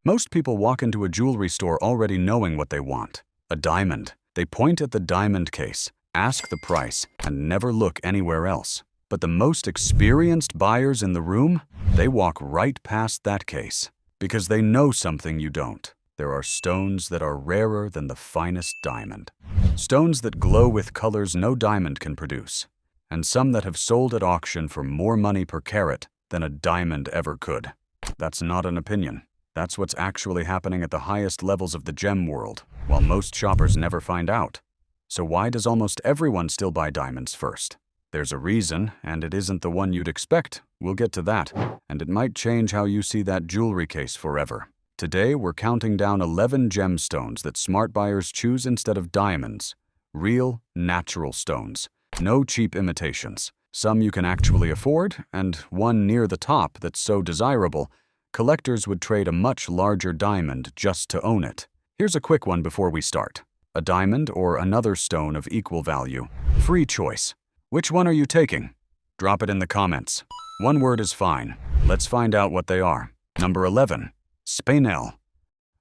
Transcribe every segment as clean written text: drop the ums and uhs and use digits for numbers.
Most people walk into a jewelry store already knowing what they want. A diamond. They point at the diamond case, ask the price, and never look anywhere else. But the most experienced buyers in the room, they walk right past that case because they know something you don't. There are stones that are rarer than the finest diamond. Stones that glow with colors no diamond can produce. And some that have sold at auction for more money per carat than a diamond ever could. That's not an opinion. That's what's actually happening at the highest levels of the gem world, while most shoppers never find out. So why does almost everyone still buy diamonds first? There's a reason, and it isn't the one you'd expect. We'll get to that, and it might change how you see that jewelry case forever. Today, we're counting down 11 gemstones that smart buyers choose instead of diamonds. Real, natural stones. No cheap imitations. Some you can actually afford, and one near the top that's so desirable, collectors would trade a much larger diamond just to own it. Here's a quick one before we start. A diamond or another stone of equal value. Free choice. Which one are you taking? Drop it in the comments. One word is fine. Let's find out what they are. Number 11. Spinel.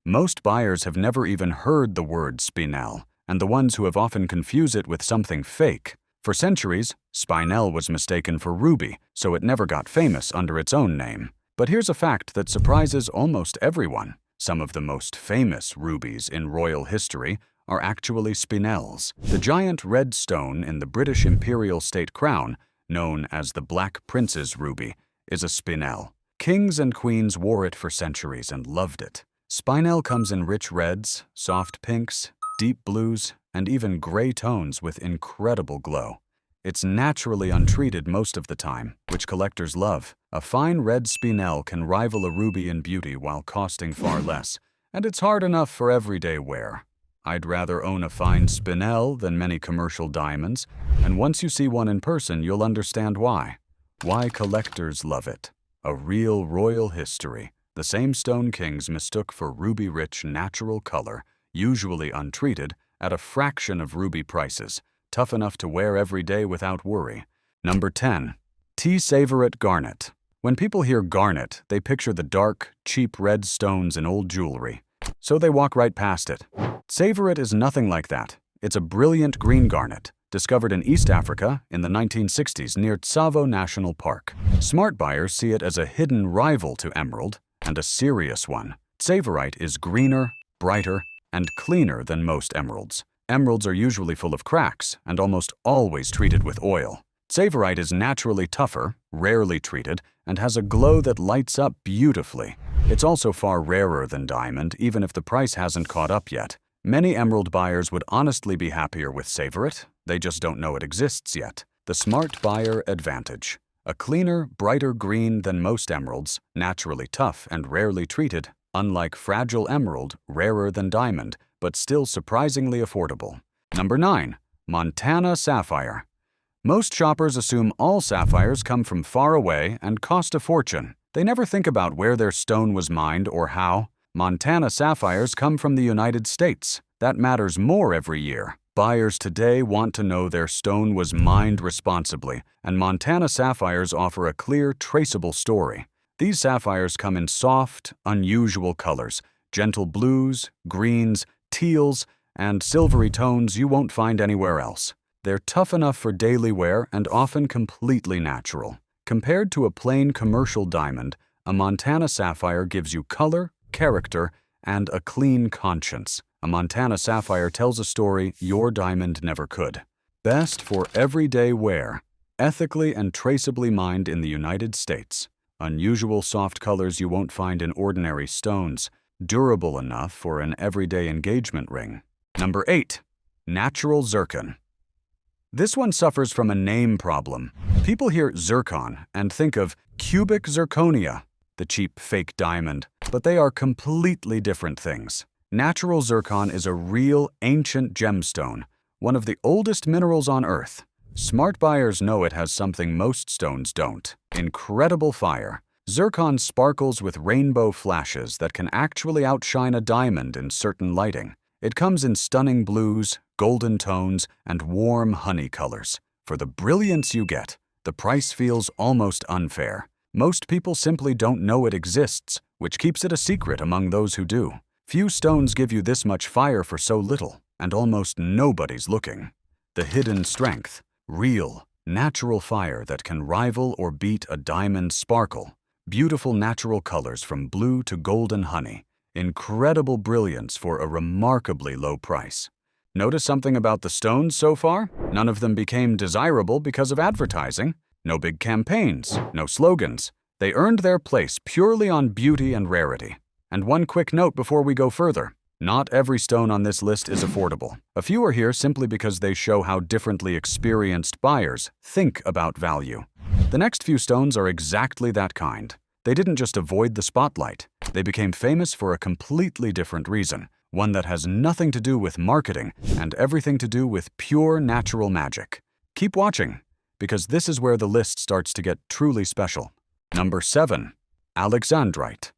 Most buyers have never even heard the word spinel, and the ones who have often confuse it with something fake. For centuries, spinel was mistaken for ruby, so it never got famous under its own name. But here's a fact that surprises almost everyone. Some of the most famous rubies in royal history are actually spinels. The giant red stone in the British imperial state crown, known as the Black Prince's ruby, is a spinel. Kings and queens wore it for centuries and loved it. Spinel comes in rich reds, soft pinks, deep blues, and even gray tones with incredible glow. It's naturally untreated most of the time, which collectors love. A fine red spinel can rival a ruby in beauty while costing far less, and it's hard enough for everyday wear. I'd rather own a fine spinel than many commercial diamonds, and once you see one in person, you'll understand why. Why collectors love it. A real royal history. The same stone kings mistook for ruby-rich natural color, usually untreated, at a fraction of ruby prices, tough enough to wear every day without worry. Number 10. Tsavorite garnet. When people hear garnet, they picture the dark, cheap red stones in old jewelry. So they walk right past it. Tsavorite is nothing like that. It's a brilliant green garnet, discovered in East Africa in the 1960s near Tsavo National Park. Smart buyers see it as a hidden rival to emerald, and a serious one. Tsavorite is greener, brighter, and cleaner than most emeralds. Emeralds are usually full of cracks and almost always treated with oil. Tsavorite is naturally tougher, rarely treated, and has a glow that lights up beautifully. It's also far rarer than diamond, even if the price hasn't caught up yet. Many emerald buyers would honestly be happier with Tsavorite. They just don't know it exists yet. The smart buyer advantage. A cleaner, brighter green than most emeralds, naturally tough and rarely treated. Unlike fragile emerald, rarer than diamond, but still surprisingly affordable. Number 9. Montana Sapphire. Most shoppers assume all sapphires come from far away and cost a fortune. They never think about where their stone was mined or how. Montana sapphires come from the United States. That matters more every year. Buyers today want to know their stone was mined responsibly, and Montana sapphires offer a clear, traceable story. These sapphires come in soft, unusual colors, gentle blues, greens, teals, and silvery tones you won't find anywhere else. They're tough enough for daily wear and often completely natural. Compared to a plain commercial diamond, a Montana sapphire gives you color, character, and a clean conscience. A Montana sapphire tells a story your diamond never could. Best for everyday wear, ethically and traceably mined in the United States. Unusual soft colors you won't find in ordinary stones. Durable enough for an everyday engagement ring. Number 8. Natural zircon. This one suffers from a name problem. People hear zircon and think of cubic zirconia, the cheap fake diamond, but they are completely different things. Natural zircon is a real ancient gemstone, one of the oldest minerals on Earth. Smart buyers know it has something most stones don't: incredible fire. Zircon sparkles with rainbow flashes that can actually outshine a diamond in certain lighting. It comes in stunning blues, golden tones, and warm honey colors. For the brilliance you get, the price feels almost unfair. Most people simply don't know it exists, which keeps it a secret among those who do. Few stones give you this much fire for so little, and almost nobody's looking. The hidden strength, real, natural fire that can rival or beat a diamond's sparkle. Beautiful natural colors from blue to golden honey. Incredible brilliance for a remarkably low price. Notice something about the stones so far? None of them became desirable because of advertising. No big campaigns, no slogans. They earned their place purely on beauty and rarity. And one quick note before we go further. Not every stone on this list is affordable. A few are here simply because they show how differently experienced buyers think about value. The next few stones are exactly that kind. They didn't just avoid the spotlight. They became famous for a completely different reason, one that has nothing to do with marketing and everything to do with pure natural magic. Keep watching, because this is where the list starts to get truly special. Number 7. Alexandrite.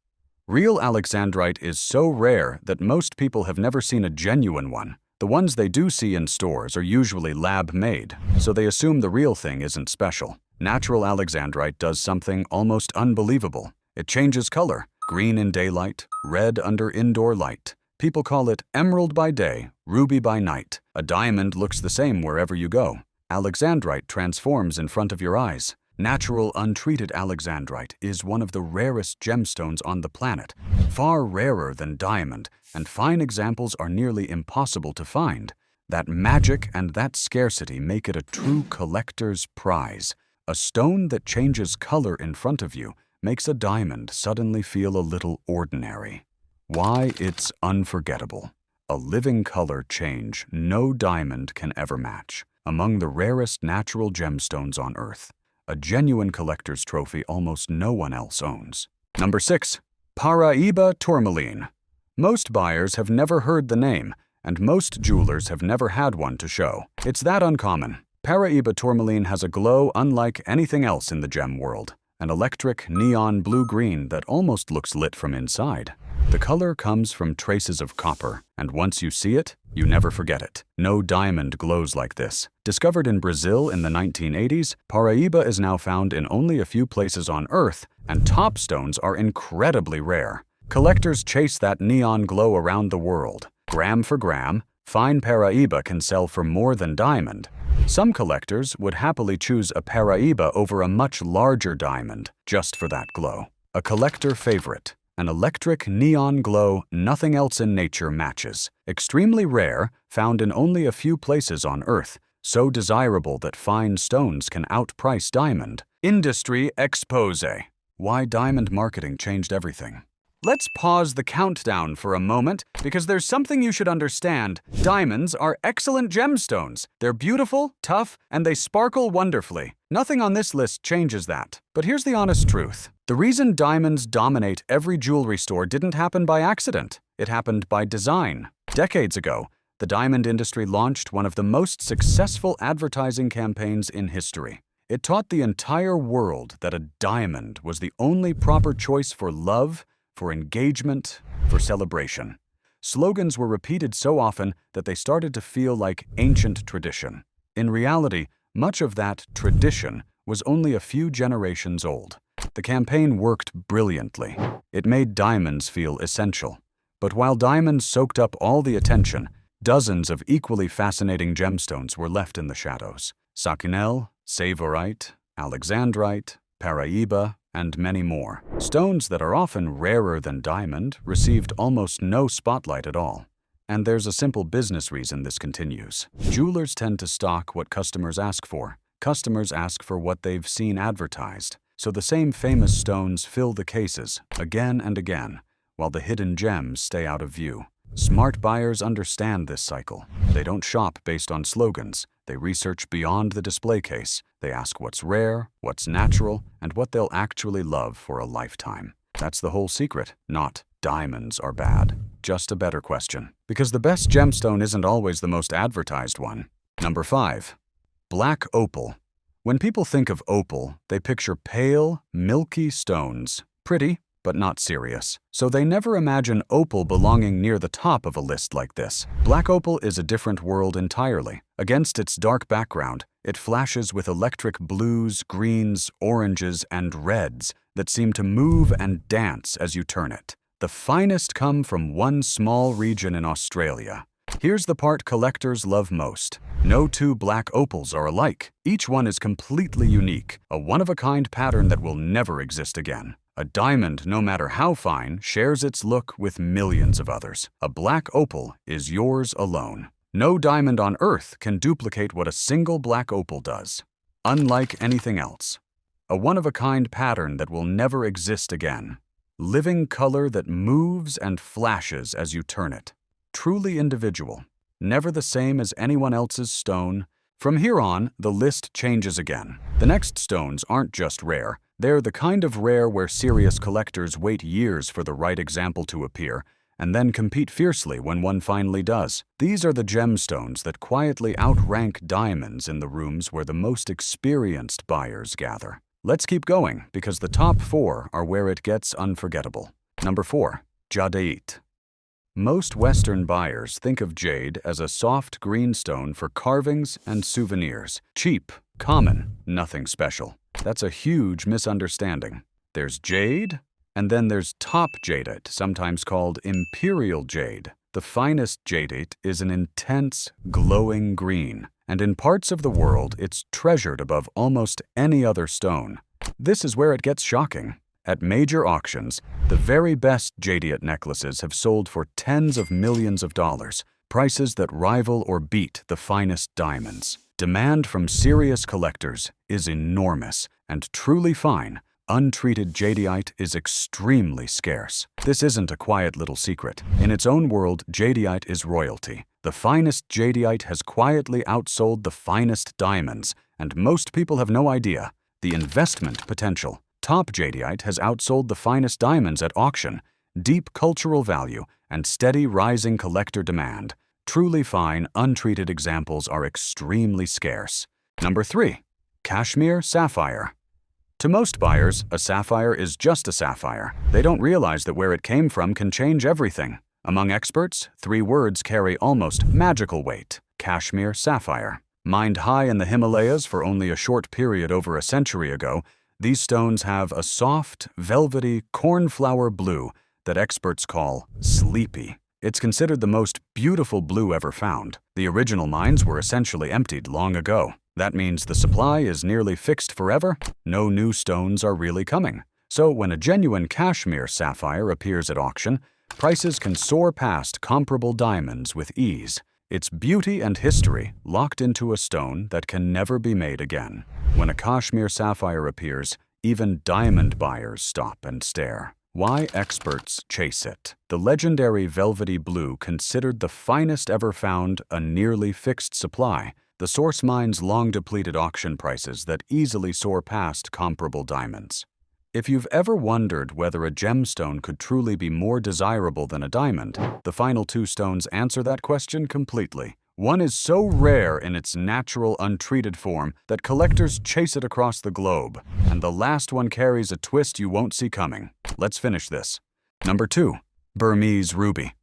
Real Alexandrite is so rare that most people have never seen a genuine one. The ones they do see in stores are usually lab-made, so they assume the real thing isn't special. Natural Alexandrite does something almost unbelievable. It changes color, green in daylight, red under indoor light. People call it emerald by day, ruby by night. A diamond looks the same wherever you go. Alexandrite transforms in front of your eyes. Natural, untreated Alexandrite is one of the rarest gemstones on the planet, far rarer than diamond, and fine examples are nearly impossible to find. That magic and that scarcity make it a true collector's prize. A stone that changes color in front of you makes a diamond suddenly feel a little ordinary. Why, it's unforgettable. A living color change no diamond can ever match. Among the rarest natural gemstones on Earth. A genuine collector's trophy almost no one else owns. Number 6. Paraiba tourmaline. Most buyers have never heard the name, and most jewelers have never had one to show. It's that uncommon. Paraiba tourmaline has a glow unlike anything else in the gem world. An electric neon blue-green that almost looks lit from inside. The color comes from traces of copper, and once you see it, you never forget it. No diamond glows like this. Discovered in Brazil in the 1980s, Paraiba is now found in only a few places on Earth, and top stones are incredibly rare. Collectors chase that neon glow around the world. Gram for gram, fine Paraiba can sell for more than diamond. Some collectors would happily choose a Paraiba over a much larger diamond, just for that glow. A collector favorite. An electric neon glow nothing else in nature matches. Extremely rare, found in only a few places on Earth. So desirable that fine stones can outprice diamond. Industry expose. Why diamond marketing changed everything. Let's pause the countdown for a moment, because there's something you should understand. Diamonds are excellent gemstones. They're beautiful, tough, and they sparkle wonderfully. Nothing on this list changes that. But here's the honest truth. The reason diamonds dominate every jewelry store didn't happen by accident. It happened by design. Decades ago, the diamond industry launched one of the most successful advertising campaigns in history. It taught the entire world that a diamond was the only proper choice for love, for engagement, for celebration. Slogans were repeated so often that they started to feel like ancient tradition. In reality, much of that tradition was only a few generations old. The campaign worked brilliantly. It made diamonds feel essential. But while diamonds soaked up all the attention, dozens of equally fascinating gemstones were left in the shadows. Spinel, Tsavorite, Alexandrite, Paraiba, and many more. Stones that are often rarer than diamond received almost no spotlight at all. And there's a simple business reason this continues. Jewelers tend to stock what customers ask for. Customers ask for what they've seen advertised. So the same famous stones fill the cases again and again, while the hidden gems stay out of view. Smart buyers understand this cycle. They don't shop based on slogans. They research beyond the display case. They ask what's rare, what's natural, and what they'll actually love for a lifetime. That's the whole secret, not diamonds are bad. Just a better question. Because the best gemstone isn't always the most advertised one. Number 5. Black opal. When people think of opal, they picture pale, milky stones. Pretty, but not serious. So they never imagine opal belonging near the top of a list like this. Black opal is a different world entirely. Against its dark background, it flashes with electric blues, greens, oranges, and reds, that seem to move and dance as you turn it. The finest come from one small region in Australia. Here's the part collectors love most. No two black opals are alike. Each one is completely unique, a one-of-a-kind pattern that will never exist again. A diamond, no matter how fine, shares its look with millions of others. A black opal is yours alone. No diamond on Earth can duplicate what a single black opal does. Unlike anything else. A one-of-a-kind pattern that will never exist again. Living color that moves and flashes as you turn it. Truly individual. Never the same as anyone else's stone. From here on, the list changes again. The next stones aren't just rare. They're the kind of rare where serious collectors wait years for the right example to appear, and then compete fiercely when one finally does. These are the gemstones that quietly outrank diamonds in the rooms where the most experienced buyers gather. Let's keep going, because the top 4 are where it gets unforgettable. Number 4. Jadeite. Most Western buyers think of jade as a soft green stone for carvings and souvenirs. Cheap, common, nothing special. That's a huge misunderstanding. There's jade, and then there's top jadeite, sometimes called imperial jade. The finest jadeite is an intense, glowing green, and in parts of the world it's treasured above almost any other stone. This is where it gets shocking. At major auctions, the very best jadeite necklaces have sold for tens of millions of dollars, prices that rival or beat the finest diamonds. Demand from serious collectors is enormous, and truly fine, untreated jadeite is extremely scarce. This isn't a quiet little secret. In its own world, jadeite is royalty. The finest jadeite has quietly outsold the finest diamonds, and most people have no idea. The investment potential. Top jadeite has outsold the finest diamonds at auction, deep cultural value, and steady rising collector demand. Truly fine, untreated examples are extremely scarce. Number 3. Kashmir Sapphire. To most buyers, a sapphire is just a sapphire. They don't realize that where it came from can change everything. Among experts, 3 words carry almost magical weight. Kashmir Sapphire. Mined high in the Himalayas for only a short period over a century ago, these stones have a soft, velvety, cornflower blue that experts call sleepy. It's considered the most beautiful blue ever found. The original mines were essentially emptied long ago. That means the supply is nearly fixed forever. No new stones are really coming. So when a genuine Kashmir sapphire appears at auction, prices can soar past comparable diamonds with ease. Its beauty and history locked into a stone that can never be made again. When a Kashmir sapphire appears, even diamond buyers stop and stare. Why experts chase it? The legendary velvety blue, considered the finest ever found, a nearly fixed supply. The source mines long-depleted auction prices that easily soar past comparable diamonds. If you've ever wondered whether a gemstone could truly be more desirable than a diamond, the final 2 stones answer that question completely. One is so rare in its natural, untreated form that collectors chase it across the globe, and the last one carries a twist you won't see coming. Let's finish this. Number 2. Burmese ruby.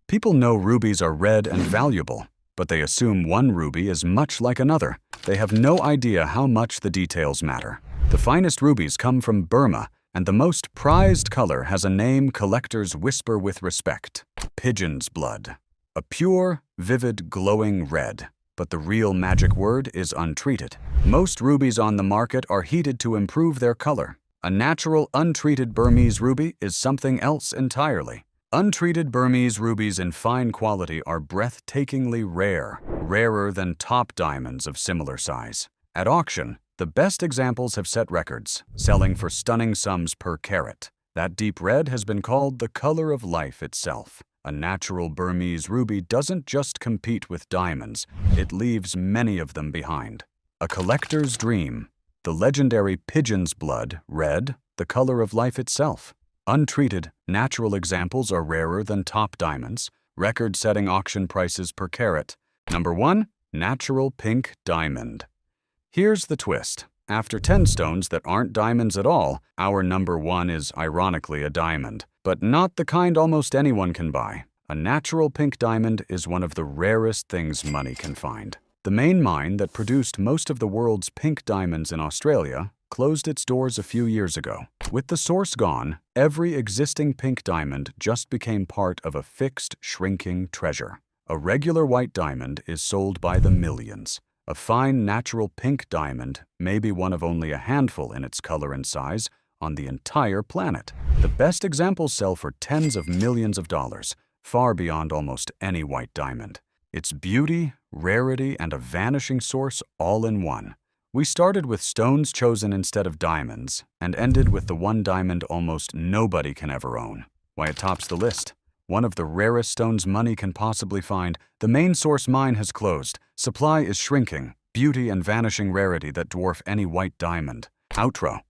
People know rubies are red and valuable, but they assume one ruby is much like another. They have no idea how much the details matter. The finest rubies come from Burma, and the most prized color has a name collectors whisper with respect: pigeon's blood. A pure, vivid, glowing red. But the real magic word is untreated. Most rubies on the market are heated to improve their color. A natural, untreated Burmese ruby is something else entirely. Untreated Burmese rubies in fine quality are breathtakingly rare, rarer than top diamonds of similar size. At auction, the best examples have set records, selling for stunning sums per carat. That deep red has been called the color of life itself. A natural Burmese ruby doesn't just compete with diamonds, it leaves many of them behind. A collector's dream. The legendary pigeon's blood, red, the color of life itself. Untreated, natural examples are rarer than top diamonds, record-setting auction prices per carat. Number 1. Natural pink diamond. Here's the twist. After 10 stones that aren't diamonds at all, our number 1 is ironically a diamond, but not the kind almost anyone can buy. A natural pink diamond is one of the rarest things money can find. The main mine that produced most of the world's pink diamonds in Australia closed its doors a few years ago. With the source gone, every existing pink diamond just became part of a fixed, shrinking treasure. A regular white diamond is sold by the millions. A fine, natural pink diamond may be one of only a handful in its color and size on the entire planet. The best examples sell for tens of millions of dollars, far beyond almost any white diamond. It's beauty, rarity, and a vanishing source all in one. We started with stones chosen instead of diamonds, and ended with the one diamond almost nobody can ever own. Why it tops the list. One of the rarest stones money can possibly find, the main source mine has closed. Supply is shrinking, beauty and vanishing rarity that dwarf any white diamond. Outro.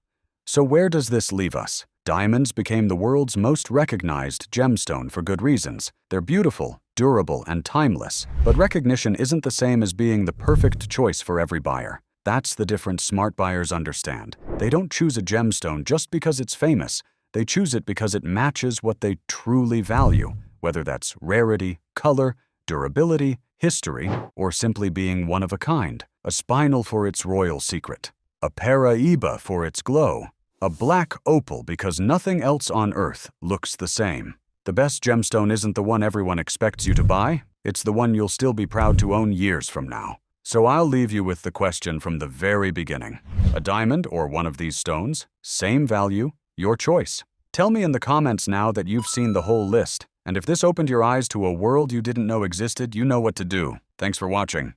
So where does this leave us? Diamonds became the world's most recognized gemstone for good reasons. They're beautiful, durable, and timeless. But recognition isn't the same as being the perfect choice for every buyer. That's the difference smart buyers understand. They don't choose a gemstone just because it's famous. They choose it because it matches what they truly value, whether that's rarity, color, durability, history, or simply being one of a kind. A spinel for its royal secret. A Paraiba for its glow. A black opal because nothing else on earth looks the same. The best gemstone isn't the one everyone expects you to buy. It's the one you'll still be proud to own years from now. So I'll leave you with the question from the very beginning. A diamond or one of these stones? Same value, your choice. Tell me in the comments now that you've seen the whole list. And if this opened your eyes to a world you didn't know existed, you know what to do. Thanks for watching.